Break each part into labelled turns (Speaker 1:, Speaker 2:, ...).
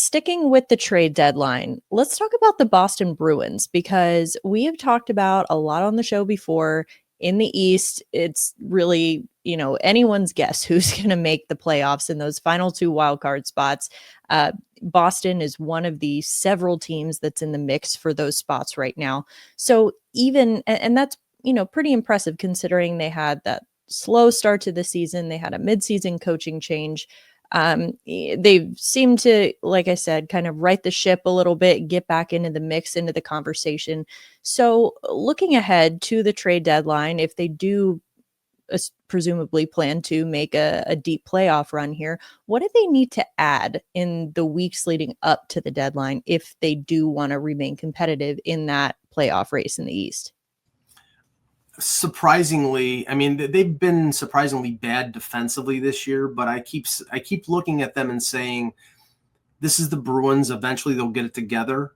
Speaker 1: sticking with the trade deadline, let's talk about the Boston Bruins because we have talked about a lot on the show before. In the East, it's really, anyone's guess who's going to make the playoffs in those final two wildcard spots. Boston is one of the several teams that's in the mix for those spots right now. So and that's, pretty impressive considering they had that slow start to the season. They had a midseason coaching change. They seem to, like I said, kind of right the ship a little bit, get back into the mix, into the conversation. So looking ahead to the trade deadline, if they do presumably plan to make a deep playoff run here, what do they need to add in the weeks leading up to the deadline if they do want to remain competitive in that playoff race in the East?
Speaker 2: Surprisingly, I mean, they've been surprisingly bad defensively this year, but I keep looking at them and saying, this is the Bruins. Eventually they'll get it together.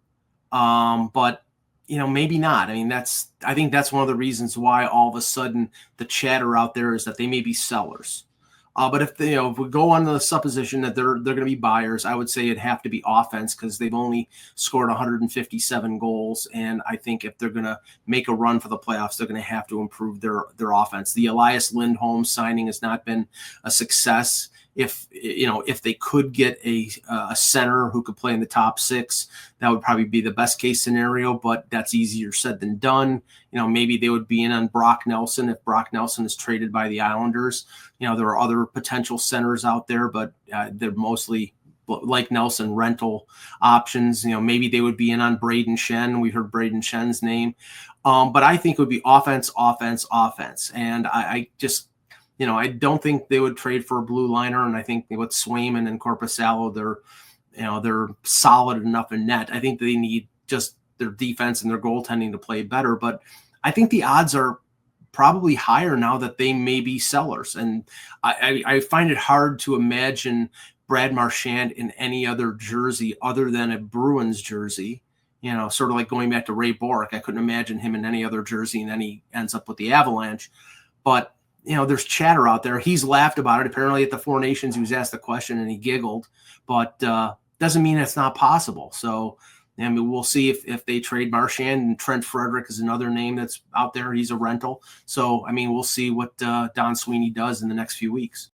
Speaker 2: But maybe not. I mean, I think that's one of the reasons why all of a sudden the chatter out there is that they may be sellers. But if we go on the supposition that they're going to be buyers, I would say it'd have to be offense because they've only scored 157 goals, and I think if they're going to make a run for the playoffs, they're going to have to improve their offense. The Elias Lindholm signing has not been a success. If they could get a center who could play in the top six, that would probably be the best case scenario, but that's easier said than done. Maybe they would be in on Brock Nelson if Brock Nelson is traded by the Islanders. There are other potential centers out there, but they're mostly, like Nelson, rental options. Maybe they would be in on Braden Shen. We heard Braden Shen's name. But I think it would be offense. And I just, I don't think they would trade for a blue liner. And I think with Swayman and Korpisalo, they're solid enough in net. I think they need just their defense and their goaltending to play better. But I think the odds are probably higher now that they may be sellers. And I find it hard to imagine Brad Marchand in any other jersey other than a Bruins jersey. Sort of like going back to Ray Bourque. I couldn't imagine him in any other jersey, and then he ends up with the Avalanche. But there's chatter out there. He's laughed about it. Apparently at the Four Nations, he was asked the question and he giggled, but doesn't mean it's not possible. So, I mean, we'll see if they trade Marchand, and Trent Frederick is another name that's out there. He's a rental. So, I mean, we'll see what Don Sweeney does in the next few weeks.